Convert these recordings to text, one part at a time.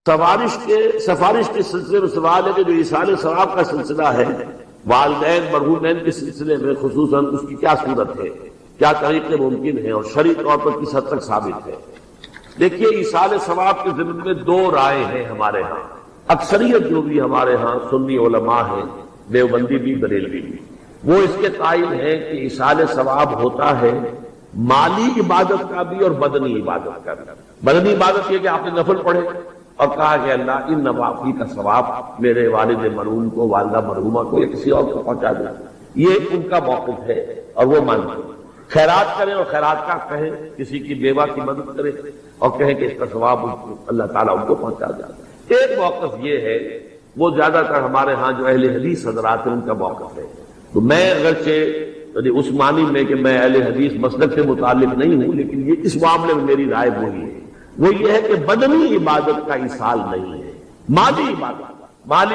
سفارش کے سلسلے میں سوال ہے کہ جو ایصال ثواب کا سلسلہ ہے والدین مرحومین کے سلسلے میں خصوصاً اس کی کیا صورت ہے، کیا طریقے ممکن ہیں اور شرعی طور پر کس حد تک ثابت ہے؟ دیکھیے، ایصال ثواب کے ضمن میں دو رائے ہیں ہمارے ہاں۔ اکثریت جو بھی ہمارے ہاں سنی علماء ہیں، دیوبندی بھی بریلوی بھی، وہ اس کے قائل ہیں کہ ایصال ثواب ہوتا ہے مالی عبادت کا بھی اور بدنی عبادت کا بھی۔ بدنی عبادت یہ کہ آپ نے نفل پڑھے اور کہا کہ اللہ ان نوافل کا ثواب میرے والد مرحوم کو، والدہ مرحومہ کو یا کسی اور کو پہنچا دیں، یہ ان کا موقف ہے اور وہ مانتے ہیں۔ خیرات کریں اور خیرات کا کہیں، کسی کی بیوہ کی مدد کریں اور کہیں کہ اس کا ثواب اللہ تعالیٰ ان کو پہنچا دے۔ ایک موقف یہ ہے، وہ زیادہ تر ہمارے ہاں جو اہل حدیث حضرات ہیں ان کا موقف ہے۔ تو میں اگرچہ اس معنی میں کہ میں اہل حدیث مسلک سے متعلق نہیں ہوں، لیکن یہ اس معاملے میں میری رائے وہی ہے، وہ یہ ہے کہ بدنی عبادت کا ایصال نہیں ہے، مالی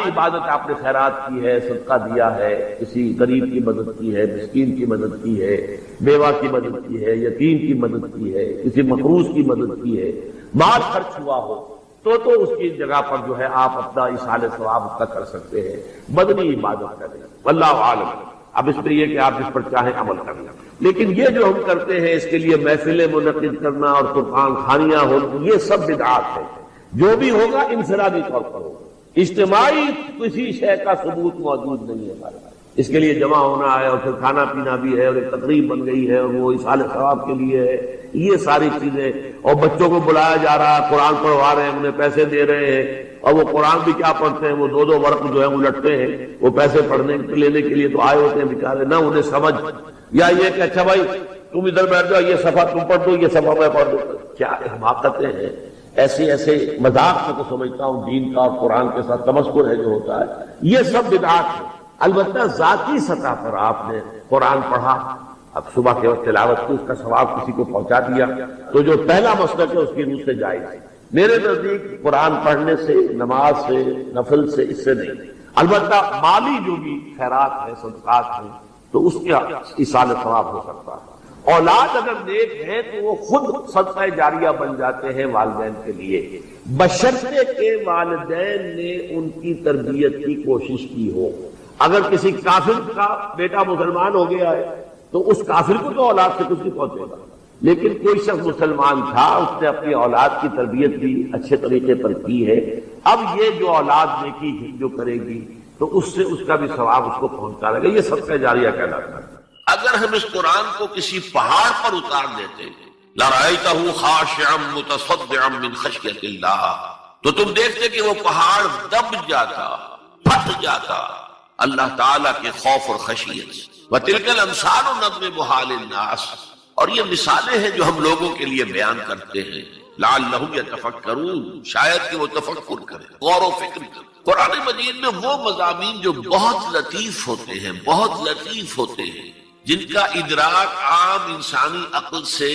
عبادت آپ نے خیرات کی ہے، صدقہ دیا ہے، کسی غریب کی مدد کی ہے، مسکین کی مدد کی ہے، بیوہ کی مدد کی ہے، یتیم کی مدد کی ہے، کسی مقروض کی مدد کی ہے، مال خرچ ہوا ہو تو اس کی جگہ پر جو ہے آپ اپنا ایصال ثواب اس کا کر سکتے ہیں، بدنی عبادت کریں۔ واللہ عالم۔ اب اس پہ یہ کہ آپ اس پر چاہیں عمل کرنا، لیکن یہ جو ہم کرتے ہیں اس کے لیے محفلیں منعقد کرنا اور قرآن خوانیاں ہو، یہ سب بدعات ہے۔ جو بھی ہوگا انفرادی طور پر ہوگا، اجتماعی کسی شے کا ثبوت موجود نہیں ہے ہمارے پاس۔ اس کے لیے جمع ہونا ہے اور پھر کھانا پینا بھی ہے اور ایک تقریب بن گئی ہے اور وہ ایصال ثواب کے لیے ہے، یہ ساری چیزیں، اور بچوں کو بلایا جا رہا ہے، قرآن پڑھوا رہے ہیں، انہیں پیسے دے رہے ہیں، اور وہ قرآن بھی کیا پڑھتے ہیں، وہ دو ورق جو ہے الٹتے ہیں، وہ پیسے پڑھنے لینے کے لیے تو آئے ہوتے ہیں بیچارے، نہ انہیں سمجھ، یا یہ کہ اچھا بھائی تم ادھر بیٹھ جاؤ، یہ صفحہ تم پڑھ دو، یہ صفحہ میں پڑھ دوں۔ کیا حماقتیں ہیں، ایسے مذاق میں تو سمجھتا ہوں دین کا اور قرآن کے ساتھ تمسخر ہے جو ہوتا ہے، یہ سب بدعات ہے۔ البتہ ذاتی سطح پر آپ نے قرآن پڑھا، اب صبح کے وقت تلاوت کی، اس کا ثواب کسی کو پہنچا دیا، تو جو پہلا مسلک ہے اس کی روح سے جائز ہے۔ میرے نزدیک قرآن پڑھنے سے، نماز سے، نفل سے، اس سے نہیں۔ البتہ مالی جو بھی خیرات ہے، صدقات ہیں، تو اس کا ایصال ثواب ہو سکتا ہے۔ اولاد اگر نیک ہے تو وہ خود صدقہ جاریہ بن جاتے ہیں والدین کے لیے، بشرطے کہ والدین نے ان کی تربیت کی کوشش کی ہو۔ اگر کسی کافر کا بیٹا مسلمان ہو گیا ہے تو اس کافر کو تو اولاد سے کچھ نہیں پہنچے گا، لیکن کوئی شخص مسلمان تھا، اس نے اپنی اولاد کی تربیت بھی اچھے طریقے پر کی ہے، اب یہ جو اولاد نیکی جو کرے گی تو اس سے اس کا بھی ثواب اس کو پہنچتا رہے گا، یہ صدقہ جاریہ کہلاتا ہے۔ اگر ہم اس قرآن کو کسی پہاڑ پر اتار دیتے لَرَأَيْتَهُ خَاشِعًا مُتَصَدِّعًا مِنْ خَشْيَةِ اللَّهِ، تو تم دیکھتے کہ وہ پہاڑ دب جاتا، پھٹ جاتا اللہ تعالیٰ کے خوف اور خشیت سے۔ وَتِلْكَ الْأَمْثَالُ نَضْرِبُهَا لِلنَّاسِ، اور یہ مثالیں ہیں جو ہم لوگوں کے لیے بیان کرتے ہیں، لَعَلَّهُمْ يَتَفَكَّرُونَ، شاید کہ وہ تفکر کریں، غور و فکر کریں۔ قرآن مجید میں وہ مضامین جو بہت لطیف ہوتے ہیں، بہت لطیف ہوتے ہیں، جن کا ادراک عام انسانی عقل سے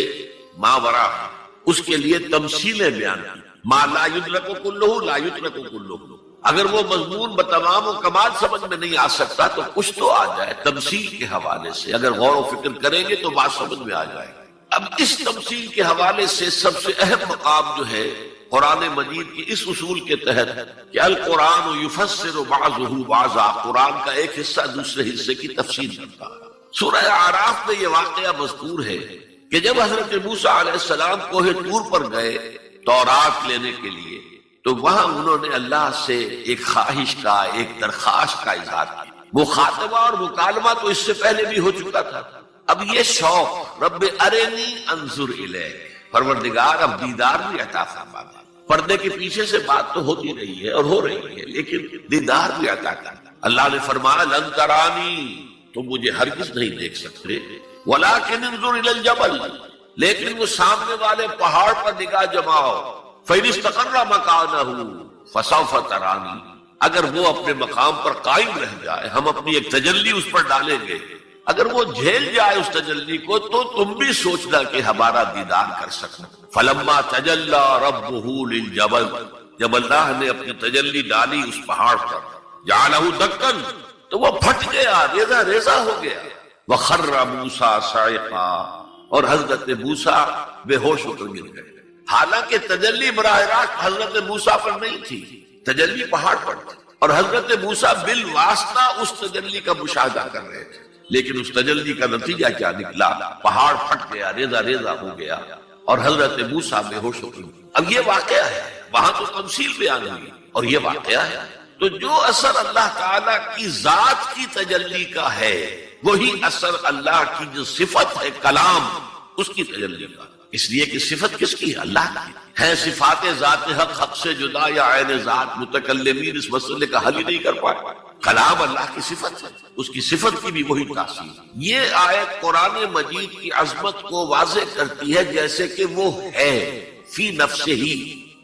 ماورا ہے، اس کے لیے تمثیلیں بیان کی۔ ما لا یدرک کلہ لا یترک کلہ، اگر وہ مضمون بتمام و کمال سمجھ میں نہیں آ سکتا تو کچھ تو آ جائے تمثیل کے حوالے سے، اگر غور و فکر کریں گے تو بات سمجھ میں آ جائے گا۔ اب اس تمثیل کے حوالے سے سب سے اہم مقام جو ہے قرآن مجید کی اس اصول کے تحت کہ القرآن یفسر بعضہ بعضا، قرآن کا ایک حصہ دوسرے حصے کی تفسیر کرتا ہے۔ سورہ اعراف میں یہ واقعہ مذکور ہے کہ جب حضرت موسیٰ علیہ السلام کوہ طور پر گئے تورات لینے کے لیے، تو وہاں انہوں نے اللہ سے ایک خواہش کا، ایک درخواست کا اظہار کیا۔ مخاطبہ اور مکالمہ تو اس سے پہلے بھی ہو چکا تھا، اب یہ شوق، رب ارنی انظر الیک، پروردگار اب دیدار بھی عطا فرما۔ پردے کے پیچھے سے بات تو ہوتی رہی ہے اور ہو رہی ہے، لیکن دیدار بھی عطا کرنا۔ اللہ نے فرمایا لن ترانی، تم مجھے ہرگز نہیں دیکھ سکتے، ولیکن انظر الی الجبل، لیکن وہ سامنے والے پہاڑ پر نگاہ جماؤ، فإن استقر مکانہ فسوف ترانی، اگر وہ اپنے مقام پر قائم رہ جائے، ہم اپنی ایک تجلی اس پر ڈالیں گے، اگر وہ جھیل جائے اس تجلی کو تو تم بھی سوچنا کہ ہمارا دیدار کر سکو۔ فلما تجلی ربہ للجبل، جب اللہ نے اپنی تجلی ڈالی اس پہاڑ پر، جعلہ دکن، تو وہ پھٹ گیا، ریزہ ریزہ ہو گیا۔ وخر موسیٰ صعقا، اور حضرت موسیٰ بے ہوش ہو کر گر گئے۔ حالانکہ تجلی براہ راست حضرت موسیٰ پر نہیں تھی، تجلی پہاڑ پر تھی، اور حضرت موسیٰ بالواسطہ اس تجلی کا مشاہدہ کر رہے تھے، لیکن اس تجلی کا نتیجہ کیا نکلا؟ پہاڑ پھٹ گیا، ریزہ ریزہ ہو گیا، اور حضرت موسیٰ بے ہوش ہو گئے۔ اب یہ واقعہ ہے، وہاں تو تمثیل بیان ہوئی، اور یہ واقعہ ہے۔ تو جو اثر اللہ تعالیٰ کی ذات کی تجلی کا ہے، وہی اثر اللہ کی جو صفت ہے کلام، اس کی تجلی کا۔ اس لیے کہ صفت کس کی ہے؟ اللہ کی ہے۔ صفات ذات حق، حق سے جدا یا عین ذات، متکلمین اس مسئلے کا حل ہی نہیں کر پائے۔ کلام اللہ کی صفت ہے، اس کی صفت کی بھی وہی تاثیر۔ یہ آیت قرآن مجید کی عظمت کو واضح کرتی ہے، جیسے کہ وہ ہے فی نفسہ ہی۔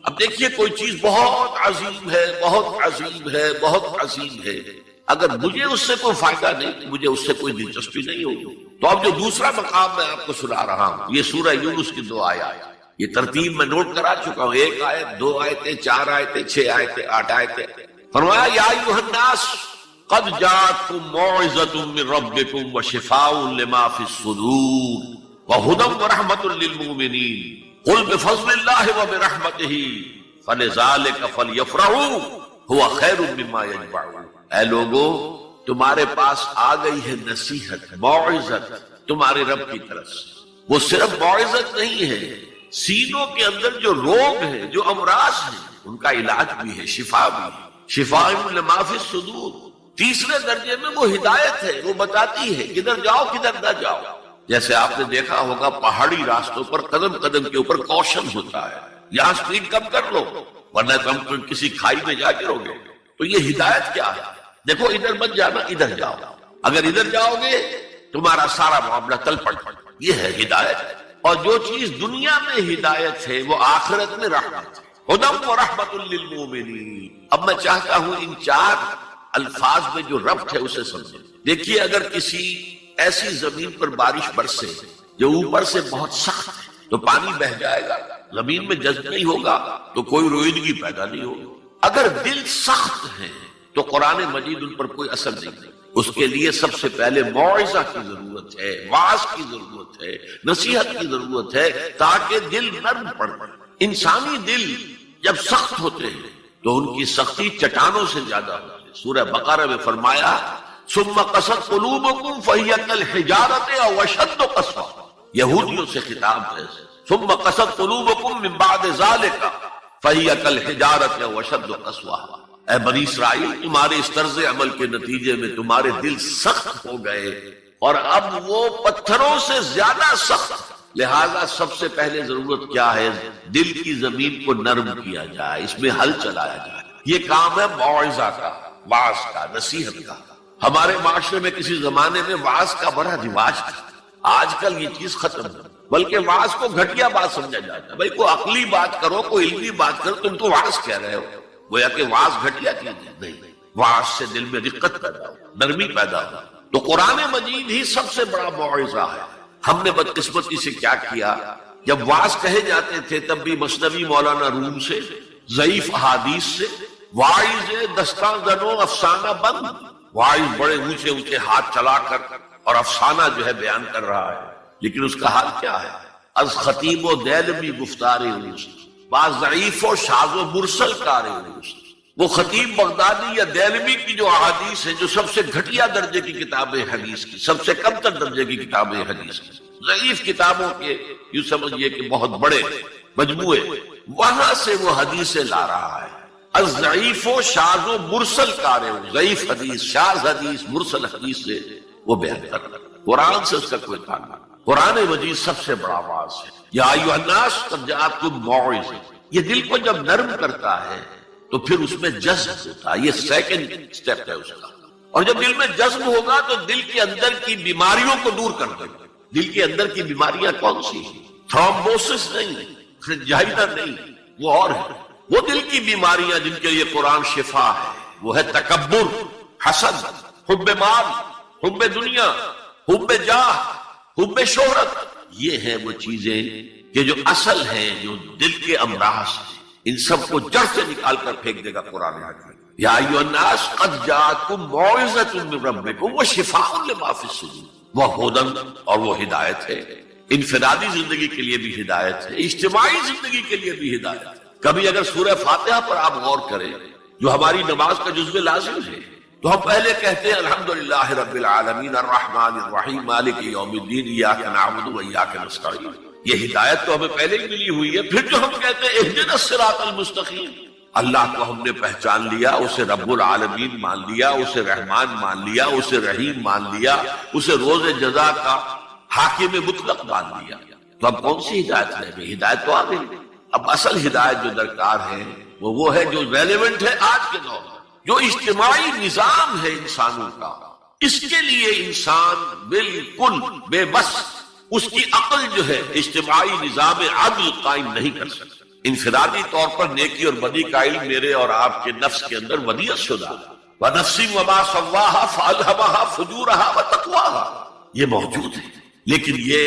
اب دیکھیے کوئی چیز بہت عظیم ہے، بہت عظیم ہے، بہت عظیم ہے، اگر مجھے اس سے کوئی فائدہ نہیں، مجھے اس سے کوئی دلچسپی نہیں ہوگی۔ تو اب جو دوسرا مقام میں آپ کو سنا رہا ہوں، یہ سورہ یونس کی 2 آیات، یہ ترتیب میں نوٹ کرا چکا ہوں، 1 آیت، 2 آیتیں، 4 آیتیں، 6 آیتیں، 8 آیتیں۔ فرمایا یا ایھا الناس قد جاءتکم موعظۃ من ربکم وشفاء لما فی الصدور وہدی ورحمۃ للمؤمنین قل بفضل اللہ وبرحمتہ فلذلک فلیفرحوا ھو خیر مما یجمعون۔ اے لوگو، تمہارے پاس آ گئی ہے نصیحت، موعظت تمہارے رب کی طرف سے۔ وہ صرف موعظت نہیں ہے، سینوں کے اندر جو روگ ہیں، جو امراض ہیں، ان کا علاج بھی ہے، شفا بھی ہے، شفاء لما فی الصدور۔ تیسرے درجے میں وہ ہدایت ہے، وہ بتاتی ہے کدھر جاؤ کدھر نہ جاؤ۔ جیسے آپ نے دیکھا ہوگا پہاڑی راستوں پر قدم قدم کے اوپر کوشن ہوتا ہے، یہاں سپیڈ کم کر لو ورنہ تم کسی کھائی میں جا گرو گے۔ تو یہ ہدایت کیا ہے؟ دیکھو ادھر مت جانا، ادھر جاؤ، اگر ادھر جاؤ گے تمہارا سارا معاملہ تل پٹ۔ یہ ہے ہدایت۔ اور جو چیز دنیا میں ہدایت ہے وہ آخرت میں رحمت ہے، ہدی ورحمۃ للمؤمنین۔ اب میں چاہتا ہوں ان 4 الفاظ میں جو ربط ہے اسے سمجھیں۔ دیکھیے اگر کسی ایسی زمین پر بارش برسے جو اوپر سے بہت سخت ہے تو پانی بہہ جائے گا، زمین میں جذب نہیں ہوگا تو کوئی روئیدگی پیدا نہیں ہوگی۔ اگر دل سخت ہے تو قرآن مجید ان پر کوئی اثر نہیں ہے۔ اس کے لیے سب سے پہلے موعظہ کی ضرورت ہے، واعظ کی ضرورت ہے، نصیحت کی ضرورت ہے، تاکہ دل نرم پڑ۔ انسانی دل جب سخت ہوتے ہیں تو ان کی سختی چٹانوں سے زیادہ ہوتی ہے۔ سورہ بقرہ میں فرمایا ثم قست قلوبکم فہی کالحجارۃ او اشد قسوہ۔ یہودیوں سے خطاب ہے، ثم قست قلوبکم من بعد ذلک فہی کالحجارۃ او اشد قسوہ۔ اے بنی اسرائیل، تمہارے اس طرز عمل کے نتیجے میں تمہارے دل سخت ہو گئے اور اب وہ پتھروں سے زیادہ سخت۔ لہذا سب سے پہلے ضرورت کیا ہے؟ دل کی زمین کو نرم کیا جائے، اس میں ہل چلایا جائے۔ یہ کام ہے موعظہ کا، واعظ کا، نصیحت کا۔ ہمارے معاشرے میں کسی زمانے میں واعظ کا بڑا رواج تھا، آج کل یہ چیز ختم ہے، بلکہ واعظ کو گھٹیا بات سمجھا جاتا ہے۔ بھائی کوئی عقلی بات کرو، کوئی علمی بات کرو، تم تو واعظ کہہ رہے ہو، گویا کہ واعظ گھٹیا چیز نہیں۔ واعظ سے دل میں رقت پیدا ہو، نرمی پیدا ہو۔ تو قرآن مجید ہی سب سے بڑا موعظہ ہے۔ ہم نے بدقسمتی سے کیا کیا، جب واعظ کہے جاتے تھے تب بھی مثنوی مولانا روم سے، ضعیف احادیث سے، واعظ دستان زنو افسانہ بند، واعظ بڑے اونچے اونچے ہاتھ چلا کر اور افسانہ جو ہے بیان کر رہا ہے، لیکن اس کا حال کیا ہے؟ از خطیب و دیلمی گفتار اوست، بعض ضعیف و شاذ و مرسل کار اوست۔ وہ خطیب بغدادی یا دیلمی کی جو احادیث ہیں، جو سب سے گھٹیا درجے کی کتابیں حدیث کی، سب سے کم تر درجے کی کتابیں حدیث کی، ضعیف کتابوں کے یوں سمجھئے کہ بہت بڑے مجموعے، وہاں سے وہ حدیثیں لا رہا ہے۔ از ضعیف و شاذ و مرسل کار، ضعیف حدیث، شاذ حدیث، مرسل حدیث سے وہ بیان کر رہا ہے۔ قرآن سے اس کا کوئی تعلق نہیں۔ قرآن مجید سب سے بڑا واعظ ہے۔ یا ایھا الناس قد جاءتکم موعظہ، یہ دل کو جب نرم کرتا ہے تو پھر اس میں جذب ہوتا ہے، یہ سیکنڈ سٹیپ ہے اس کا۔ اور جب دل میں جذب ہوگا تو دل کے اندر کی بیماریوں کو دور کر دے گا۔ دل کے اندر کی بیماریاں کون سی ہیں؟ تھرومبوسس نہیں، خنجائدہ نہیں، وہ اور ہے۔ وہ دل کی بیماریاں جن کے لیے قرآن شفا ہے، وہ ہے تکبر، حسد، حب مال، حب دنیا، حب جاہ، حب شہرت۔ یہ ہیں وہ چیزیں کہ جو اصل ہیں، جو دل کے امراض ہیں، ان سب کو جڑ سے نکال کر پھینک دے گا قرآن حکیم۔ یا ایھا الناس قد جاءتکم موعظۃ من ربکم وشفاء لما فی الصدور، وہ ہدی اور وہ ہدایت ہے انفرادی زندگی کے لیے بھی ہدایت ہے، اجتماعی زندگی کے لیے بھی ہدایت ہے۔ کبھی اگر سورہ فاتحہ پر آپ غور کریں جو ہماری نماز کا جزو لازم ہے، تو ہم پہلے کہتے ہیں الحمدللہ رب العالمین الرحمن الرحیم مالک یوم الدین ایاک نعبد و ایاک نستعین، یہ ہدایت تو ہمیں پہلے ہی ملی ہوئی ہے۔ پھر جو ہم کہتے ہیں اہدنا الصراط المستقیم، اللہ کو ہم نے پہچان لیا، اسے رب العالمین مان لیا، اسے رحمان مان لیا، اسے رحیم مان لیا، اسے روز جزا کا حاکم مطلق مان لیا، تو اب کون سی ہدایت رہ گئی؟ ہدایت تو آ گئی۔ اب اصل ہدایت جو درکار ہے وہ ہے جو ریلیونٹ ہے آج کے دور میں، جو اجتماعی نظام ہے انسانوں کا، اس کے لیے انسان بالکل بے بس، اس کی عقل جو ہے اجتماعی نظام عدل قائم نہیں کر سکتا۔ انفرادی طور پر نیکی اور بدی کا علم میرے اور آپ کے نفس کے اندر ودیعت شدہ وَنَفْسٍ وَمَا سَوَّاهَا فَأَلْهَمَهَا فُجُورَهَا وَتَقْوَاهَا، یہ موجود ہے۔ لیکن یہ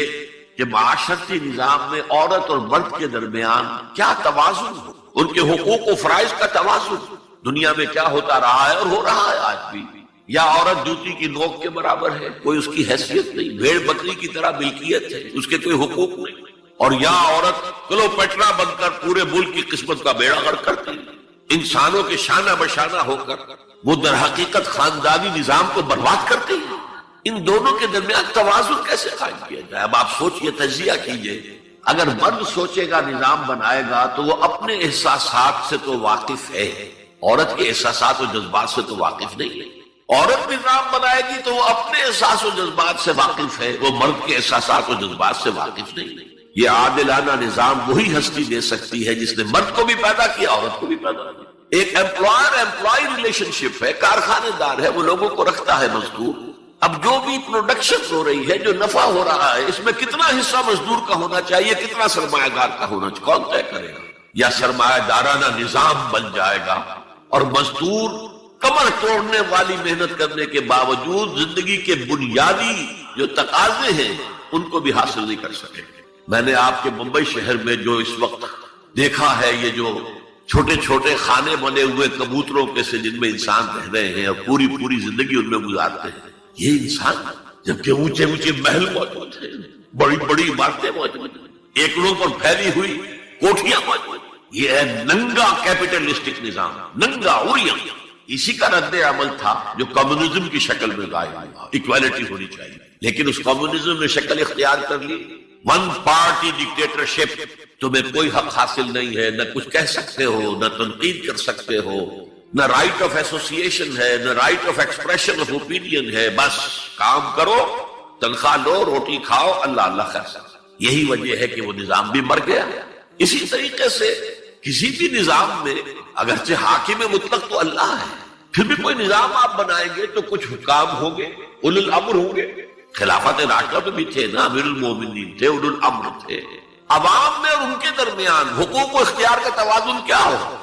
کہ معاشرتی نظام میں عورت اور مرد کے درمیان کیا توازن ہو، ان کے حقوق و فرائض کا توازن دنیا میں کیا ہوتا رہا ہے اور ہو رہا ہے آج بھی۔ یا عورت جوتی کی نوک کے برابر ہے، کوئی اس کی حیثیت نہیں، بھیڑ بکری کی طرح ملکیت ہے، اس کے کوئی حقوق نہیں، اور یا عورت کلوپیٹرا بن کر پورے ملک کی قسمت کا بیڑا غرق کرتی ہے، انسانوں کے شانہ بشانہ ہو کر وہ در حقیقت خاندانی نظام کو برباد کرتی ہے۔ ان دونوں کے درمیان توازن کیسے قائم کیا جائے؟ اب آپ سوچئے، تجزیہ کیجئے۔ اگر مرد سوچے گا، نظام بنائے گا، تو وہ اپنے احساسات سے تو واقف ہے، عورت کے احساسات و جذبات سے تو واقف نہیں ہے۔ عورت نظام بنائے گی تو وہ اپنے احساس و جذبات سے واقف ہے، وہ مرد کے احساسات و جذبات سے واقف نہیں ہے۔ یہ عادلانہ نظام وہی ہستی دے سکتی ہے جس نے مرد کو بھی پیدا کیا، عورت کو بھی پیدا کیا۔ ایک ایمپلائر ایمپلائی ریلیشن شپ ہے، کارخانے دار ہے، وہ لوگوں کو رکھتا ہے مزدور۔ اب جو بھی پروڈکشن ہو رہی ہے، جو نفع ہو رہا ہے، اس میں کتنا حصہ مزدور کا ہونا چاہیے، کتنا سرمایہ دار کا ہونا چاہیے، کون طے کرے گا؟ یا سرمایہ دارانہ نظام بن جائے گا اور مزدور کمر توڑنے والی محنت کرنے کے باوجود زندگی کے بنیادی جو تقاضے ہیں ان کو بھی حاصل نہیں کر سکے۔ میں نے آپ کے ممبئی شہر میں جو اس وقت دیکھا ہے، یہ جو چھوٹے چھوٹے خانے بنے ہوئے کبوتروں کے سے جن میں انسان رہ رہے ہیں اور پوری زندگی ان میں گزارتے ہیں، یہ انسان جبکہ اونچے اونچے محل موجود ہیں، بڑی بڑی عمارتیں موجود ہیں، ایکڑوں پر پھیلی ہوئی کوٹھیاں موجود ہیں، یہ ہے ننگا کیپٹلسٹک نظام، ننگا اوریاں۔ اسی کا رد عمل تھا جو کمیونزم کی شکل میں غائب ہوا، ایکویلٹی ہونی چاہیے، لیکن اس کمیونزم نے شکل اختیار کر لی، ون پارٹی ڈکٹیٹرشپ، تمہیں کوئی حق حاصل نہیں ہے، نہ کچھ کہہ سکتے ہو، نہ تنقید کر سکتے ہو، نہ رائٹ آف ایسوسیشن ہے، نہ right of expression of opinion ہے، بس کام کرو، تنخواہ لو، روٹی کھاؤ، اللہ اللہ خیر۔ یہی وجہ ہے کہ وہ نظام بھی مر گیا۔ اسی طریقے سے کسی بھی نظام میں اگرچہ حاکم مطلق تو اللہ ہے، پھر بھی کوئی نظام آپ بنائیں گے تو کچھ حکام ہوں گے، اولو الامر ہوں گے۔ خلافت راشدہ بھی تھے نا، امیر المومنین تھے، اولو الامر تھے۔ عوام میں اور ان کے درمیان حقوق و اختیار کا توازن کیا ہو،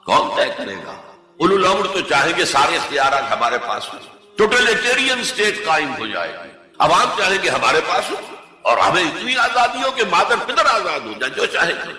کون طے کرے گا؟ اولو الامر تو چاہیں گے سارے اختیارات ہمارے پاس ہوں، ٹوٹلیٹیرین اسٹیٹ قائم ہو جائے گی، عوام چاہیں گے ہمارے پاس ہوں اور ہمیں اتنی آزادی ہو کہ مادر پدر آزاد ہو جائیں، جو چاہیں گے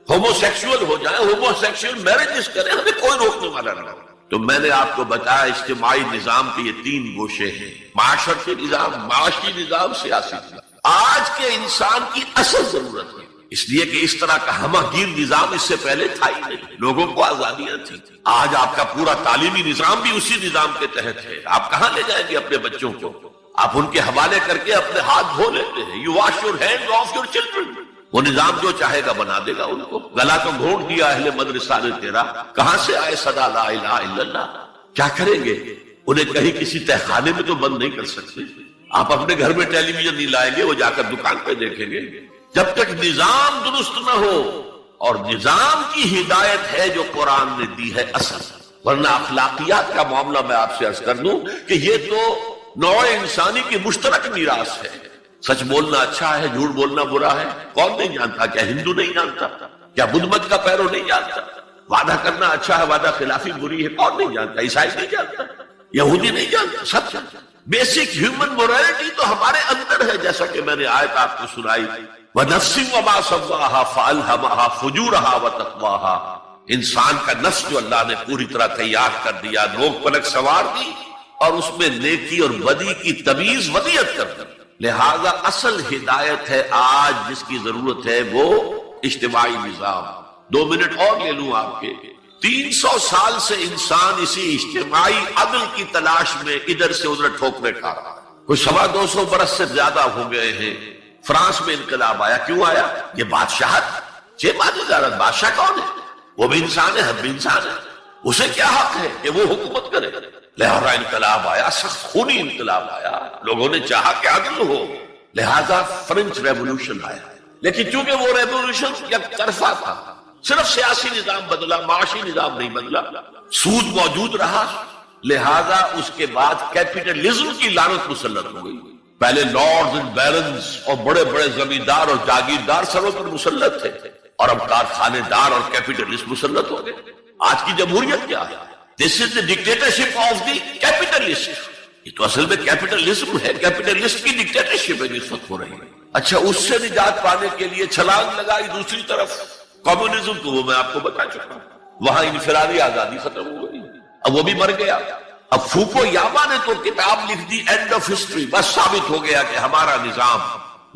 ہومو سیکسول ہو جائیں، ہومو سیکسول میرجز کریں، ہمیں کوئی روکنے والا نہ ہو۔ تو میں نے آپ کو بتایا اجتماعی نظام کے یہ تین گوشے ہیں، معاشرتی نظام، معاشی نظام، سیاسی نظام۔ آج کے انسان کی اصل ضرورت ہے، اس لیے کہ اس طرح کا ہمہ گیر نظام اس سے پہلے تھا ہی نہیں، لوگوں کو آزادیاں تھیں۔ آج آپ کا پورا تعلیمی نظام بھی اسی نظام کے تحت ہے۔ آپ کہاں لے جائیں گے اپنے بچوں کو؟ آپ ان کے حوالے کر کے اپنے ہاتھ دھو لیتے ہیں، you wash your hands of your children. وہ نظام جو چاہے گا بنا دے گا ان کو۔ گلا تو گھونٹ دیا اہل مدرسہ نے تیرا، کہاں سے آئے صدا لا الہ الا اللہ؟ کیا کریں گے؟ انہیں کہیں کسی تہخانے میں تو بند نہیں کر سکتے۔ آپ اپنے گھر میں ٹیلی ویژن نہیں لائیں گے، وہ جا کر دکان پہ دیکھیں گے۔ جب تک نظام درست نہ ہو، اور نظام کی ہدایت ہے جو قرآن نے دی ہے اصل، ورنہ اخلاقیات کا معاملہ میں آپ سے عرض کر دوں کہ یہ تو نوع انسانی کی مشترک میراث ہے۔ سچ بولنا اچھا ہے، جھوٹ بولنا برا ہے، کون نہیں جانتا؟ کیا ہندو نہیں جانتا؟ کیا بدھ مت کا پیرو نہیں جانتا؟ وعدہ کرنا اچھا ہے، وعدہ خلافی بری ہے، کون نہیں جانتا؟ عیسائی نہیں جانتا، یہودی نہیں جانتا، سب جانتا۔ بیسک ہیومن مورالٹی تو ہمارے اندر ہے، جیسا کہ میں نے آیت آپ کو سنائی، وَنَفْسٍ وَمَا سَوَّاهَا فَأَلْهَمَهَا فُجُورَهَا وَتَقْوَاهَا۔ انسان کا نفس جو اللہ نے پوری طرح تیار کر دیا، نوک پلک سوار دی، اور اس میں نیکی اور بدی کی تمیز ودیعت کر دی۔ لہذا اصل ہدایت ہے آج جس کی ضرورت ہے وہ اجتماعی نظام. 2 منٹ اور لے لوں آپ کے. 300 سال سے انسان اسی اجتماعی عدل کی تلاش میں ادھر سے ادھر ٹھوکرے کھا رہا ہے. کوئی 250 برس سے زیادہ ہو گئے ہیں. فرانس میں انقلاب آیا، کیوں آیا؟ یہ بادشاہت، وزارت. بادشاہ کون ہے؟ وہ بھی انسان ہے، ہم بھی انسان ہے. اسے کیا حق ہے کہ وہ حکومت کرے؟ لہذا انقلاب آیا، سخت خونی انقلاب آیا. لوگوں نے چاہا کہ عدل ہو، لہذا فرینچ ریولوشن آیا. لیکن چونکہ وہ ریولوشن یک طرفہ تھا، صرف سیاسی نظام بدلا، معاشی نظام نہیں بدلا. سود موجود رہا، لہذا اس کے بعد کیپٹلزم کی لعنت مسلط ہو گئی. پہلے لارڈز اینڈ بیرنز اور بڑے بڑے زمیندار اور جاگیردار سروں پر مسلط تھے، اور اب کارخانے دار اور کیپٹلسٹ مسلط ہو گئے. آج کی جمہوریت کیا ہے؟ دس از دی ڈکٹیٹرشپ آف دی کیپٹلسٹ. یہ تو اصل میں کیپٹلزم ہے، کیپٹلسٹ کی ڈکٹیٹرشپ ہے جس وقت ہو رہی ہے. اچھا، اس سے نجات پانے کے لیے چھلانگ لگائی دوسری طرف کمیونزم، تو وہ میں آپ کو بتا چکا ہوں. وہاں انفرادی آزادی ختم ہو گئی، اب وہ بھی مر گیا. اب فوکو یاما نے تو کتاب لکھ دی اینڈ آف ہسٹری. بس ثابت ہو گیا کہ ہمارا نظام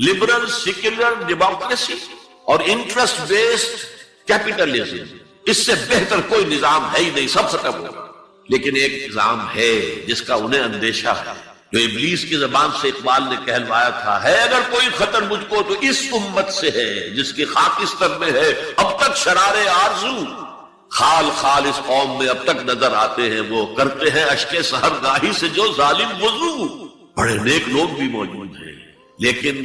لبرل سیکولر ڈیموکریسی اور انٹرسٹ بیسڈ کیپٹلزم، اس سے بہتر کوئی نظام ہے ہی نہیں، سب ختم ہوگا. لیکن ایک نظام ہے جس کا انہیں اندیشہ ہے، جو ابلیس کی زبان سے اقبال نے کہلوایا تھا، ہے اگر کوئی خطر مجھ کو تو اس امت سے ہے جس کی خاکستر میں ہے اب تک شرارے آرزو. خال خال اس قوم میں اب تک نظر آتے ہیں، وہ کرتے ہیں اشکے سحرگاہی سے جو ظالم وضو. بڑے نیک لوگ بھی موجود ہیں، لیکن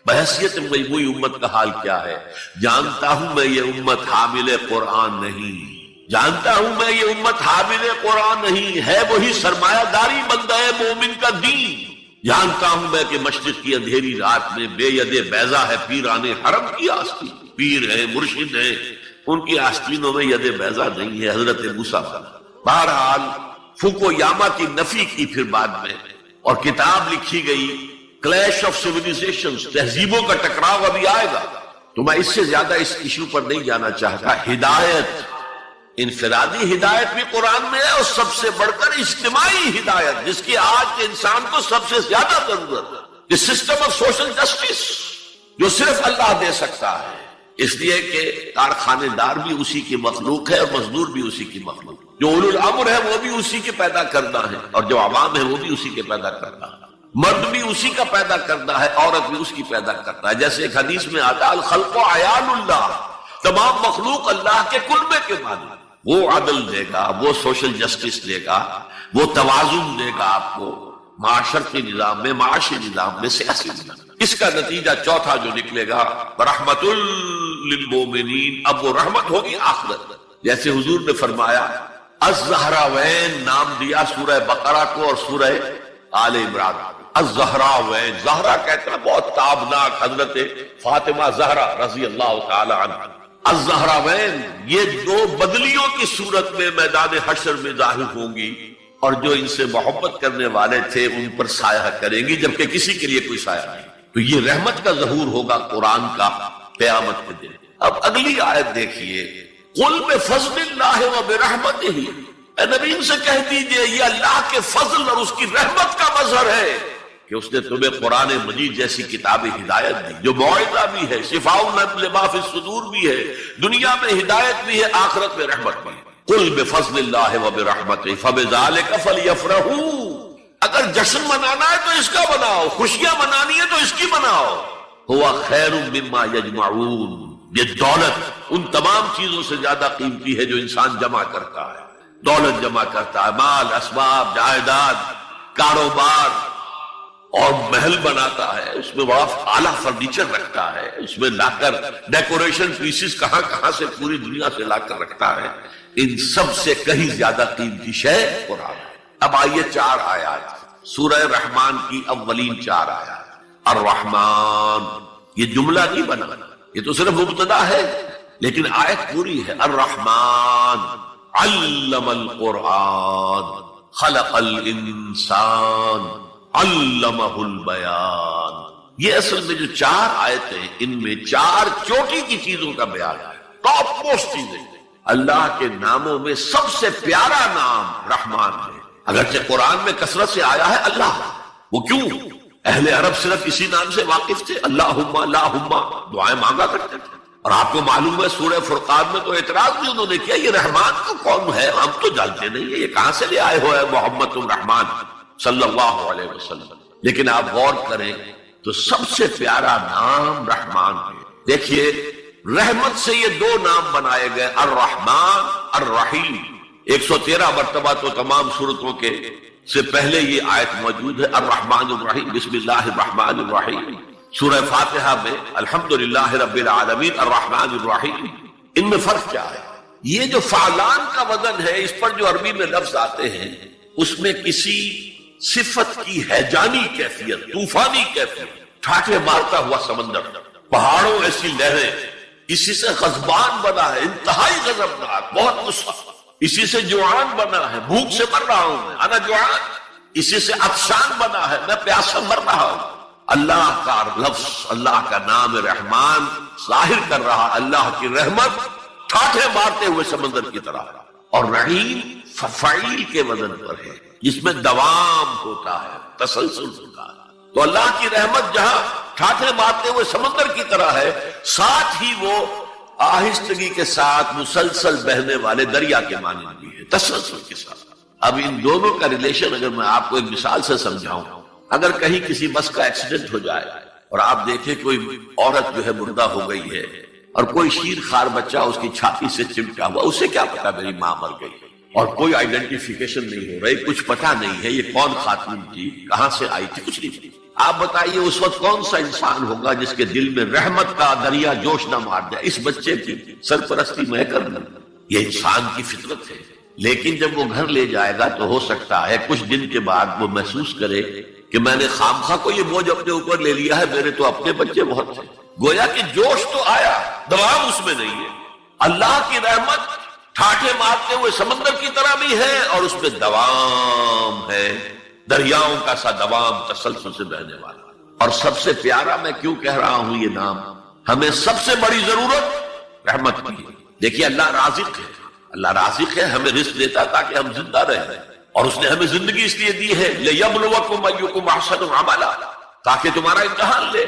بحیثیت مجموعی امت کا حال کیا ہے؟ جانتا ہوں میں یہ امت حامل قرآن نہیں، جانتا ہوں میں یہ امت حامل قرآن نہیں ہے، وہی سرمایہ داری بندہ ہے مومن کا دین. جانتا ہوں میں کہ مشرق کی اندھیری رات میں بے ید بیضا ہے پیران حرم کی آستین. پیر ہیں، مرشد ہیں، ان کی آستینوں میں ید بیضا نہیں ہے، حضرت موسیٰ کا. بہرحال فوکو یاما کی نفی کی پھر بعد میں، اور کتاب لکھی گئی کلیش آف سیویلائزیشنز، تہذیبوں کا ٹکراؤ ابھی آئے گا. تو میں اس سے زیادہ اس ایشو پر نہیں جانا چاہتا. ہدایت، انفرادی ہدایت بھی قرآن میں ہے، اور سب سے بڑھ کر اجتماعی ہدایت جس کی آج کے انسان کو سب سے زیادہ ضرورت ہے، یہ سسٹم آف سوشل جسٹس جو صرف اللہ دے سکتا ہے. اس لیے کہ کارخانے دار بھی اسی کی مخلوق ہے اور مزدور بھی اسی کی مخلوق. جو اولو الامر ہے وہ بھی اسی کے پیدا کردہ ہے، اور جو عوام ہے وہ بھی اسی کے پیدا کردہ ہے. مرد بھی اسی کا پیدا کرتا ہے، عورت بھی اس کی پیدا کرتا ہے. جیسے ایک حدیث میں آتا الخلق عیال اللہ، تمام مخلوق اللہ کے کلبے کے معنی. وہ عدل دے گا، وہ سوشل جسٹس دے گا، وہ توازن دے گا آپ کو معاشرتی نظام میں، معاشی نظام میں، سیاسی نظام. اس کا نتیجہ چوتھا جو نکلے گا رحمت للمومنین، اب وہ رحمت ہوگی آخرت. جیسے حضور نے فرمایا الزہراوین نام دیا سورہ بقرہ کو اور سورہ آل عمران. الزہراوین، زہرا کہتے ہیں بہت تابناک حضرت فاطمہ زہرا رضی اللہ تعالی عنہ. الزہراوین یہ 2 بدلیوں کی صورت میں میدان حشر میں ظاہر ہوں گی، اور جو ان سے محبت کرنے والے تھے ان پر سایہ کریں گی، جبکہ کسی کے لیے کوئی سایہ نہیں. تو یہ رحمت کا ظہور ہوگا قرآن کا قیامت کے دن. اب اگلی آیت دیکھیے، قل بفضل اللہ وبرحمتہ، اے نبی ان سے کہہ دیجئے یہ اللہ کے فضل اور اس کی رحمت کا مظہر ہے کہ اس نے تمہیں قرآن مجید جیسی کتاب ہدایت دی، جو موعظہ بھی ہے، شفاء لما فی الصدور بھی ہے، دنیا میں ہدایت بھی ہے، آخرت میں رحمت بھی ہے. قل بفضل اللہ وبرحمتہ فبذلک فلیفرحوا، اگر جشن منانا ہے تو اس کا مناؤ، خوشیاں منانی ہے تو اس کی مناؤ. ہوا خیر مما یجمعون، یہ دولت ان تمام چیزوں سے زیادہ قیمتی ہے جو انسان جمع کرتا ہے. دولت جمع کرتا ہے، مال، اسباب، جائیداد، کاروبار، اور محل بناتا ہے، اس میں بڑا اعلیٰ فرنیچر رکھتا ہے، اس میں لا کر ڈیکوریشن پیسز کہاں کہاں سے پوری دنیا سے لا کر رکھتا ہے. ان سب سے کہیں زیادہ قیمتی شے قرآن ہے. اب آئیے 4 آیات سورہ رحمان کی، اولین 4 آیات. الرحمن، یہ جملہ نہیں بنا، یہ تو صرف مبتدا ہے، لیکن آیت پوری ہے. الرحمن علم القرآن خلق الانسان علمہ البیان. یہ اصل میں جو 4 آیتیں، ان میں 4 چوٹی کی چیزوں کا بیان ہے، ٹاپ موسٹ چیزیں. اللہ کے ناموں میں سب سے پیارا نام رحمان ہے، اگرچہ قرآن میں کثرت سے آیا ہے اللہ. وہ کیوں؟ اہل عرب صرف اسی نام سے واقف تھے، اللہم اللہم دعائیں مانگا کرتے تھے. اور آپ کو معلوم ہے سورہ فرقان میں تو اعتراض بھی انہوں نے کیا، یہ رحمان تو کون ہے، ہم تو جانتے نہیں ہیں، یہ کہاں سے لے آئے ہوئے محمد الرحمان صلی اللہ علیہ وسلم. لیکن آپ غور کریں تو سب سے پیارا نام رحمان ہے. دیکھیے رحمت سے یہ دو نام بنائے گئے، الرحمن الرحیم. 113 مرتبہ تو تمام صورتوں کے سے پہلے یہ آیت موجود ہے، الرحمن الرحیم، بسم اللہ الرحمن الرحیم. سورہ فاتحہ میں الحمدللہ رب العالمین الرحمن الرحیم. ان میں فرق کیا ہے؟ یہ جو فعلان کا وزن ہے، اس پر جو عربی میں لفظ آتے ہیں، اس میں کسی صفت کی ہیجانی کیفیت، طوفانی کیفیت، ٹھاٹھے مارتا ہوا سمندر، پہاڑوں ایسی لہریں، اسی سے غضبان بنا ہے، انتہائی غضبناک، بہت غصہ. اسی سے جوعان بنا ہے، بھوک سے مر رہا ہوں میں، انا جوعان. اسی سے عطشان بنا ہے، میں پیاسا مر رہا ہوں. اللہ کا لفظ، اللہ کا نام رحمان ظاہر کر رہا اللہ کی رحمت ٹھاٹھے مارتے ہوئے سمندر کی طرح. اور رحیم فعیل کے وزن پر ہے، جس میں دوام ہوتا ہے، تسلسل ہوتا ہے. تو اللہ کی رحمت جہاں ٹھاٹھے مارتے ہوئے سمندر کی طرح ہے، ساتھ ہی وہ آہستگی کے ساتھ مسلسل بہنے والے دریا کے مانند بھی ہے، تسلسل کے ساتھ. اب ان دونوں کا ریلیشن اگر میں آپ کو ایک مثال سے سمجھاؤں، اگر کہیں کسی بس کا ایکسیڈنٹ ہو جائے اور آپ دیکھیں کوئی عورت جو ہے مردہ ہو گئی ہے اور کوئی شیر خوار بچہ اس کی چھاتی سے چمٹا ہوا، اسے کیا پتا میری ماں مر گئی، اور کوئی آئیڈینٹیفیکیشن نہیں ہو رہی، کچھ پتا نہیں ہے یہ کون خاتون تھی، کہاں سے آئی تھی، کچھ نہیں. آپ بتائیے اس وقت کون سا انسان ہوگا جس کے دل میں رحمت کا دریا جوش نہ مار جائے، اس بچے کی سرپرستی میں کر دوں. یہ انسان کی فطرت ہے. لیکن جب وہ گھر لے جائے گا تو ہو سکتا ہے کچھ دن کے بعد وہ محسوس کرے کہ میں نے خامخواہ کو یہ بوجھ اپنے اوپر لے لیا ہے، میرے تو اپنے بچے بہت تھے. گویا کہ جوش تو آیا، دوام اس میں نہیں ہے. اللہ کی رحمت ٹھاٹھے مارتے ہوئے سمندر کی طرح بھی ہے اور اس میں دوام ہے، دریاؤں کا سا دوام، تسلسل سے بہنے والا. اور سب سے پیارا میں کیوں کہہ رہا ہوں یہ نام، ہمیں سب سے بڑی ضرورت رحمت کی ہے. دیکھیے اللہ رازق ہے، اللہ رازق ہے، ہمیں رزق دیتا تاکہ ہم زندہ رہیں، اور اس نے ہمیں زندگی اس لیے دی ہے لِيَبْلُوَكُمْ أَيُّكُمْ أَحْسَنُ عَمَلًا، تاکہ تمہارا امتحان لے.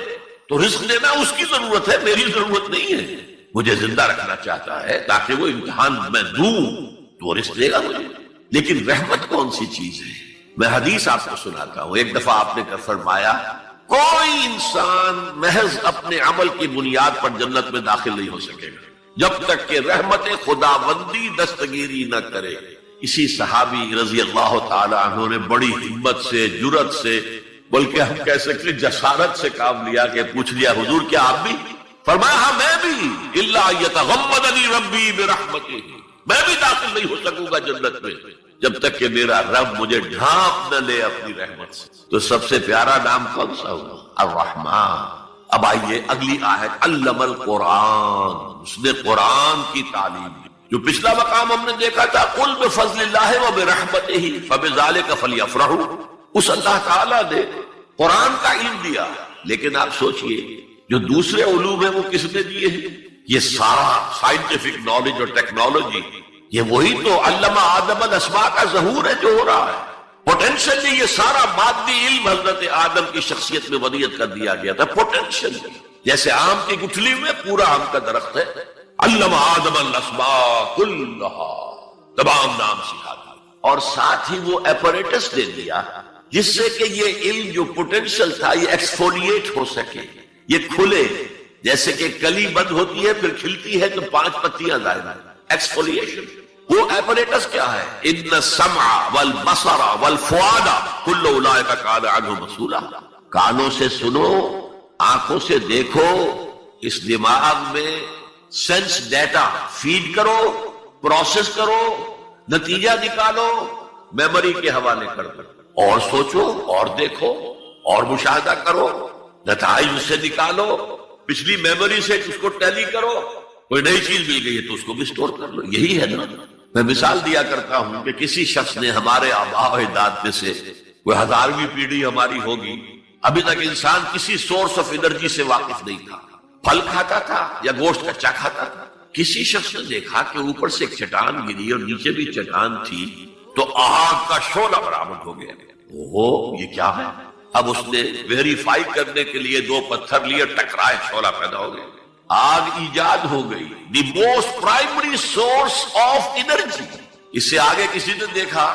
تو رزق دینا اس کی ضرورت ہے، میری ضرورت نہیں ہے. مجھے زندہ رکھنا چاہتا ہے تاکہ وہ امتحان میں دوں تو رزق دے گا مجھے. لیکن رحمت کون سی چیز ہے؟ میں حدیث آپ کو سناتا ہوں. ایک دفعہ آپ نے فرمایا کوئی انسان محض اپنے عمل کی بنیاد پر جنت میں داخل نہیں ہو سکے گا جب تک کہ رحمت خداوندی دستگیری نہ کرے. اسی صحابی رضی اللہ تعالی عنہ نے بڑی ہمت سے، جرأت سے، بلکہ ہم کہہ سکتے جسارت سے کام لیا کہ پوچھ لیا حضور کیا آپ بھی؟ فرمایا ہاں میں بھی، الا یتغمدنی ربی برحمتہ، میں بھی داخل نہیں ہو سکوں گا جنت میں جب تک کہ میرا رب مجھے ڈھانپ نہ لے اپنی رحمت سے. تو سب سے پیارا نام کون سا ہوا؟ الرحمن. اب آئیے اگلی آیت، علم القرآن، اس نے قرآن کی تعلیم دی. جو پچھلا مقام ہم نے دیکھا تھا قل بفضل اللہ وبرحمتہ فبذلک فلیفرحوا، اس اللہ تعالیٰ نے قرآن کا علم دیا. لیکن آپ سوچئے جو دوسرے علوم ہیں وہ کس نے دیے ہیں؟ یہ سارا سائنٹیفک نالج اور ٹیکنالوجی، یہ وہی تو علم آدم الاسماء کا ظہور ہے جو ہو رہا ہے. پوٹینشلی یہ سارا مادی علم حضرت آدم کی شخصیت میں ودیت کر دیا گیا تھا. پوٹینشلی جیسے آم کی گٹھلی میں پورا آم کا درخت ہے، علم آدم الاسماء کلھا، تمام نام سکھا دیا. اور ساتھ ہی وہ ایپریٹس دے دیا جس سے کہ یہ علم جو پوٹینشل تھا یہ ایکسفولیٹ ہو سکے، یہ کھلے. جیسے کہ کلی بند ہوتی ہے پھر کھلتی ہے تو 5 پتیاں ظاہر ہیں، ایکسفولیشن. وہ ایپریٹس کیا ہے؟ ان السمع والبصر والفؤاد کل اولئک کان عنہ مسئولا. کانوں سے سنو، آنکھوں سے دیکھو، اس دماغ میں سینس ڈیٹا فیڈ کرو، پروسیس کرو، نتیجہ نکالو، میموری کے حوالے کر دو، اور سوچو اور دیکھو اور مشاہدہ کرو، نتائج سے نکالو، پچھلی میموری سے اس کو ٹیلی کرو، کوئی نئی چیز مل گئی ہے تو اس کو بھی سٹور کر لو. یہی ہے نا. میں مثال دیا کرتا ہوں کہ کسی شخص نے ہمارے آباء و اجداد میں سے کوئی 1000ویں پیڑھی ہماری ہوگی، ابھی تک انسان کسی سورس آف انرجی سے واقف نہیں تھا، پھل کھاتا تھا یا گوشت کچا کھاتا تھا. کسی شخص نے دیکھا کہ اوپر سے ایک چٹان گری اور نیچے بھی چٹان تھی، تو آگ کا شعلہ برآمد ہو گیا. اوہ یہ کیا ہے؟ اب اس نے ویریفائی کرنے کے لیے 2 پتھر لیے، ٹکرائے، شعلہ پیدا ہو گیا، آگ ایجاد ہو گئی، the most primary source of energy. اس سے آگے کسی نے دیکھا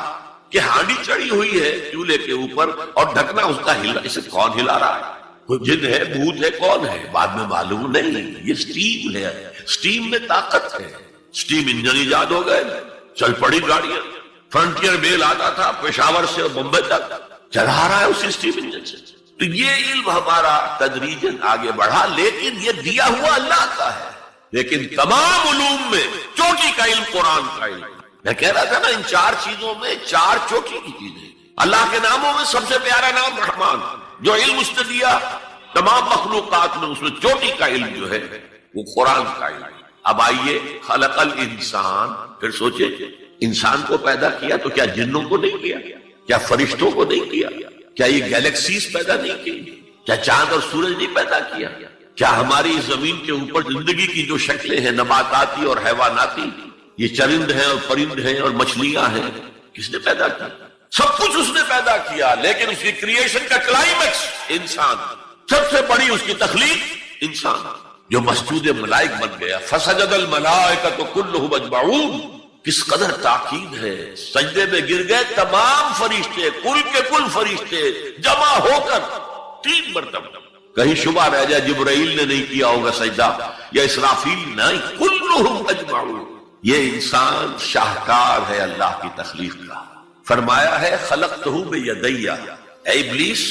کہ ہانڈی چڑھی ہوئی ہے چولہے کے اوپر اور ڈھکنا اس کا ہلا، اسے کون ہلا رہا ہے؟ کوئی جن ہے، بھوت ہے، کون ہے؟ بعد میں معلوم نہیں، یہ سٹیم ہے، سٹیم میں طاقت ہے۔ سٹیم انجن ایجاد ہو گئے، چل پڑی گاڑیاں، فرنٹیئر میل آتا تھا پشاور سے بمبئی تک، چلا رہا ہے اسی سٹیم انجن سے۔ تو یہ علم ہمارا تدریجاً آگے بڑھا، لیکن یہ دیا ہوا اللہ کا ہے۔ لیکن تمام علوم میں چوٹی کا علم قرآن کا علم۔ میں کہہ رہا تھا نا، ان 4 چیزوں میں 4 چوٹی کی چیزیں۔ اللہ کے ناموں میں سب سے پیارا نام رحمان، جو علم اس نے دیا تمام مخلوقات میں، اس میں چوٹی کا علم جو ہے وہ قرآن کا علم۔ اب آئیے، خلق الانسان، پھر سوچے انسان کو پیدا کیا تو کیا جنوں کو نہیں کیا؟ کیا فرشتوں کو نہیں کیا؟ کیا یہ گیلیکسیز پیدا نہیں کی؟ کیا چاند اور سورج نہیں پیدا کیا؟ کیا ہماری زمین کے اوپر زندگی کی جو شکلیں ہیں، نباتاتی اور حیواناتی، یہ چرند ہیں اور پرند ہیں اور مچھلیاں ہیں، کس نے پیدا کیا؟ سب کچھ اس نے پیدا کیا، لیکن اس کی کریشن کا کلائمیکس انسان، سب سے بڑی اس کی تخلیق انسان، جو مسجود ملائک بن گیا۔ فسجد الملائکۃ کلھم اجمعون، کس قدر تاکید ہے، سجدے میں گر گئے تمام فرشتے، کل کے کل فرشتے جمع ہو کر 3 مرتبہ۔ کہیں شبہ رہ جائے جبرائیل نے نہیں کیا ہوگا سجدہ یا اسرافیل، نہیں، کلھم اجمعون۔ یہ انسان شاہکار ہے اللہ کی تخلیق کا۔ فرمایا ہے خلقتہ بیدی، اے ابلیس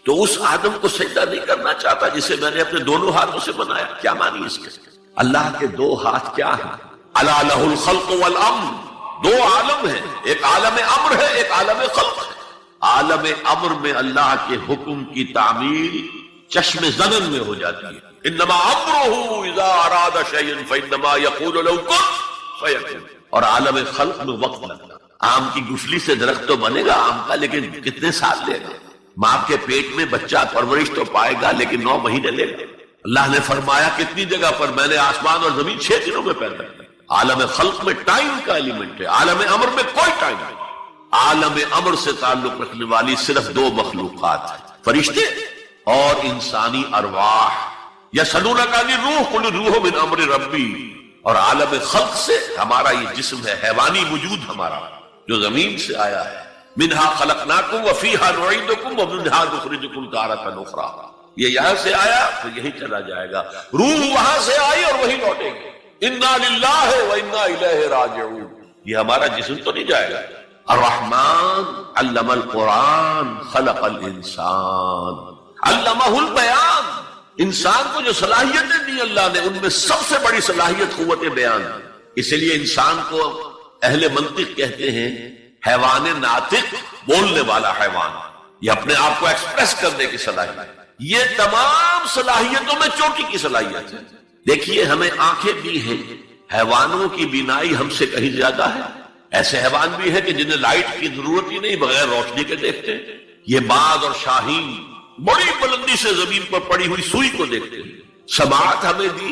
تو اس آدم کو سجدہ نہیں کرنا چاہتا جسے میں نے اپنے دونوں ہاتھوں سے بنایا۔ کیا معنی اس کے؟ اللہ کے 2 ہاتھ کیا ہیں؟ الا لہ الخلق والامر، 2 عالم ہیں، ایک عالم امر ہے، ایک عالم خلق ہے۔ عالم امر میں اللہ کے حکم کی تعمیل چشم زنن میں ہو جاتی ہے، انما امرہ اذا اراد شیئا فانما یقول له کن فیکون۔ اور عالم خلق میں وقت لگتا، آم کی گٹھلی سے درخت تو بنے گا آم کا، لیکن کتنے سال لے گا؟ ماں کے پیٹ میں بچہ پرورش تو پائے گا، لیکن 9 مہینے لے گا۔ اللہ نے فرمایا کتنی جگہ پر میں نے آسمان اور زمین 6 دنوں میں پیدا کیا۔ عالم خلق میں ٹائم کا ایلیمنٹ ہے، عالم امر میں کوئی ٹائم نہیں۔ عالم امر سے تعلق رکھنے والی صرف 2 مخلوقات ہیں، فرشتے اور انسانی ارواح۔ یسألونک عن الروح قل الروح من امر ربی۔ اور عالم خلق سے ہمارا یہ جسم ہے، حیوانی وجود ہمارا جو زمین سے آیا ہے، منہا خلقناکم وفیہا نعیدکم ومنہا نخرجکم تارۃ اخری۔ یہ یہاں سے آیا تو یہی چلا جائے گا، روح وہاں سے آئی اور وہی لوٹے گی۔ انا للہ وانا الیہ راجعون، یہ ہمارا جسم تو نہیں جائے گا۔ الرحمن علم القرآن خلق الانسان علمہ البیان۔ انسان کو جو صلاحیتیں دی اللہ نے، ان میں سب سے بڑی صلاحیت قوت بیان۔ اسی لیے انسان کو اہل منطق کہتے ہیں حیوان ناطق، بولنے والا حیوان، یہ اپنے آپ کو ایکسپریس کرنے کی صلاحیت۔ یہ تمام صلاحیتوں میں چوٹی کی صلاحیت ہے۔ دیکھیے ہمیں آنکھیں بھی ہیں، حیوانوں کی بینائی ہم سے کہیں زیادہ ہے۔ ایسے حیوان بھی ہیں کہ جنہیں لائٹ کی ضرورت ہی نہیں، بغیر روشنی کے دیکھتے ہیں۔ یہ باز اور شاہین بڑی بلندی سے زمین پر پڑی ہوئی سوئی کو دیکھتے ہیں۔ سماعت ہمیں دی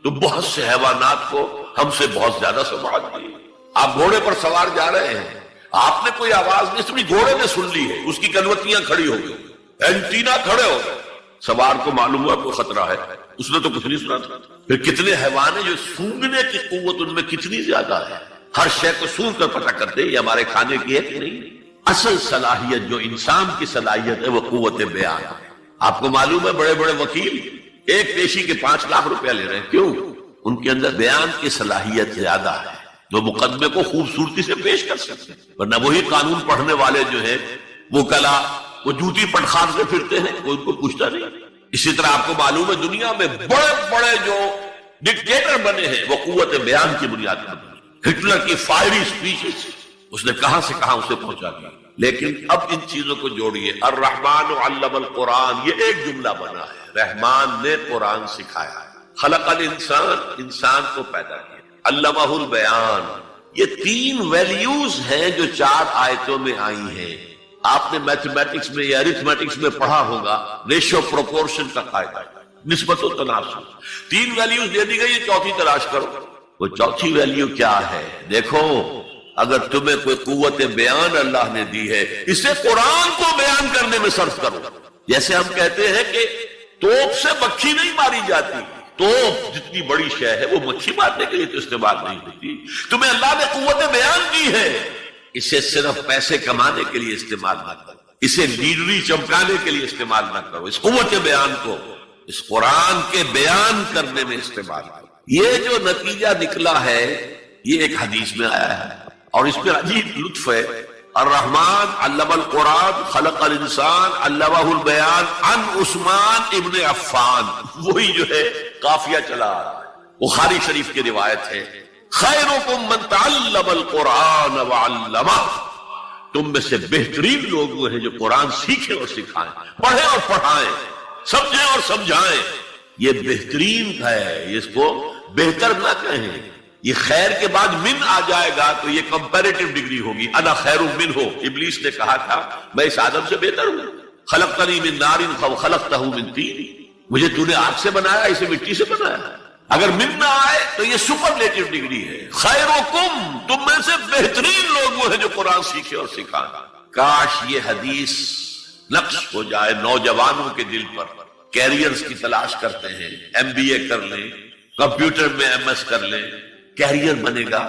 تو بہت سے حیوانات کو ہم سے بہت زیادہ سماعت دی۔ آپ گھوڑے پر سوار جا رہے ہیں، آپ نے کوئی آواز نہیں سنی، گھوڑے نے سن لی ہے، اس کی کنوتیاں کھڑی ہو گئی، اینٹینا کھڑے ہو گئے، سوار کو معلوم ہوا کوئی خطرہ ہے، اس نے تو کچھ نہیں سنا تھا۔ پھر کتنے حیوان ہیں جو سونگنے کی قوت ان میں کتنی زیادہ ہے، ہر شے کو سونگ کر پتہ کرتے ہیں یہ ہمارے کھانے کی ہے کہ نہیں۔ اصل صلاحیت جو انسان کی صلاحیت ہے وہ قوت بیان ہے۔ آپ کو معلوم ہے بڑے بڑے وکیل ایک پیشی کے 5 لاکھ روپیہ لے رہے ہیں، کیوں؟ ان کے اندر بیان کی صلاحیت زیادہ ہے، وہ مقدمے کو خوبصورتی سے پیش کر سکتے ہیں۔ ورنہ وہی قانون پڑھنے والے جو ہیں وکلا، وہ جوتی پٹخان سے پھرتے ہیں، کوئی ان کو پوچھتا نہیں۔ اسی طرح آپ کو معلوم ہے دنیا میں بڑے بڑے جو ڈکٹیٹر بنے ہیں وہ قوت بیان کی بنیاد پر بنے۔ ہٹلر کی فائری سپیچز اس نے کہاں سے کہاں اسے پہنچا دیا۔ لیکن اب ان چیزوں کو جوڑیے، الرحمن علم القرآن، یہ ایک جملہ بنا ہے، رحمان نے قرآن سکھایا، خلق الانسان، انسان کو پیدا کیا، علمہ البیان۔ یہ 3 ویلیوز ہیں جو 4 آیتوں میں آئی ہیں۔ آپ نے میتھمیٹکس میں یا ارتھمیٹکس میں پڑھا ہوگا، ریشو پروپورشن کا قاعدہ، نسبت و تناسب۔ 3 ویلیوز دے دی گئی، یہ چوتھی تلاش کرو۔ وہ چوتھی ویلیو کیا ہے؟ دیکھو اگر تمہیں کوئی قوت بیان اللہ نے دی ہے اسے قرآن کو بیان کرنے میں صرف کرو. جیسے ہم کہتے ہیں کہ توپ سے مکھی نہیں ماری جاتی، توپ جتنی بڑی شے ہے وہ مکھی مارنے کے لیے تو استعمال نہیں ہوتی. تمہیں اللہ نے قوت بیان دی ہے، اسے صرف پیسے کمانے کے لیے استعمال نہ کرو، اسے لیڈری چمکانے کے لیے استعمال نہ کرو. اس قوت بیان کو اس قرآن کے بیان کرنے میں استعمال کرو. یہ جو نتیجہ نکلا ہے یہ ایک حدیث میں آیا ہے اور اس میں عجیب لطف ہے. الرحمن علم القرآن خلق الانسان علمہ البیان عن عثمان ابن عفان. وہی جو ہے قافیہ چلا آ رہا ہے، بخاری شریف کی روایت ہے، خیرکم من تعلم القرآن وعلمہ. تم میں سے بہترین لوگ وہ ہیں جو قرآن سیکھیں اور سکھائیں، پڑھیں اور پڑھائیں، سمجھیں اور سمجھائیں. یہ بہترین ہے، اس کو بہتر نہ کہیں. یہ خیر کے بعد من آ جائے گا تو یہ کمپیریٹو ڈگری ہوگی. انا خیر من ہو، ابلیس نے کہا تھا میں اس آدم سے بہتر ہوں. خلقتنی من نار خلقتہ من طین، مجھے تو نے آگ سے بنایا اسے مٹی سے بنایا. اگر من نہ آئے تو یہ سپرلیٹو ڈگری ہے. خیرکم، تم میں سے بہترین لوگ وہ ہیں جو قرآن سیکھے اور سکھائیں. کاش یہ حدیث نقش ہو جائے نوجوانوں کے دل پر. کیریئرز کی تلاش کرتے ہیں، MBA کر لیں، کمپیوٹر میں MS کر لیں، کیریئر بنے گا،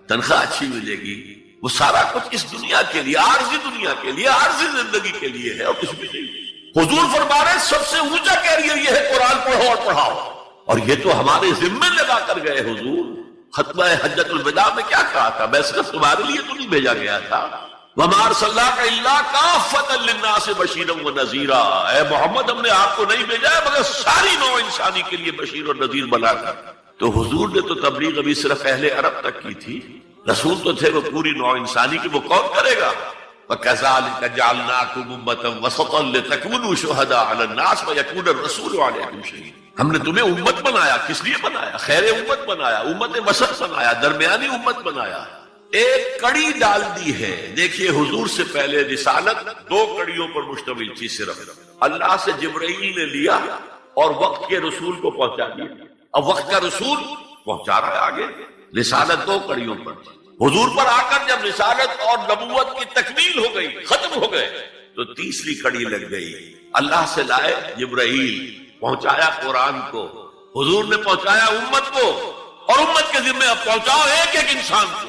تنخواہ اچھی ملے گی. وہ سارا کچھ اس دنیا کے لیے، عارضی دنیا کے لیے، عارضی زندگی کے لیے ہے اور کچھ بھی نہیں. حضور فرما رہے سب سے اونچا کیریئر یہ ہے قرآن پڑھو اور پڑھاؤ. اور یہ تو ہمارے ذمے لگا کر گئے حضور. خطبہ حجۃ الوداع میں کیا کہا تھا؟ میں صرف تمہارے لیے تو نہیں بھیجا گیا تھا. وَمَا أَرْسَلْنَاكَ إِلَّا كَافَّةً لِلنَّاسِ بَشِيرًا وَنَذِيرًا. اے محمد ہم نے آپ کو نہیں بھیجا ہے مگر ساری نوع انسانی کے لیے بشیر اور نذیر بنا کر. تو حضور نے تو تبلیغ ابھی صرف اہل عرب تک کی تھی. رسول تو تھے وہ پوری نوع انسانی کی. وہ کون کرے گا؟ وَكَذَلِكَ جَعَلْنَاكُمْ أُمَّةً وَسَطًا لِتَكُونُوا شُهَدَاءَ عَلَى النَّاسِ وَيَكُونَ الرَّسُولُ عَلَيْكُمْ شَهِيدًا. ہم نے تمہیں امت بنایا، کس لیے بنایا؟ خیر امت بنایا، امت وسط بنایا، درمیانی امت بنایا. ایک کڑی ڈال دی ہے. دیکھیے حضور سے پہلے رسالت 2 کڑیوں پر مشتمل تھی. صرف اللہ سے جبرائیل نے لیا اور وقت کے رسول کو پہنچا دیا. اب وقت کا رسول پہنچا رہا ہے آگے. رسالت 2 کڑیوں پر تھی. حضور پر آ کر جب رسالت اور نبوت کی تکمیل ہو گئی، ختم ہو گئے، تو تیسری کڑی لگ گئی. اللہ سے لائے جبرائیل، پہنچایا قرآن کو. حضور نے پہنچایا امت کو اور امت کے ذمہ اب پہنچاؤ ایک ایک انسان کو.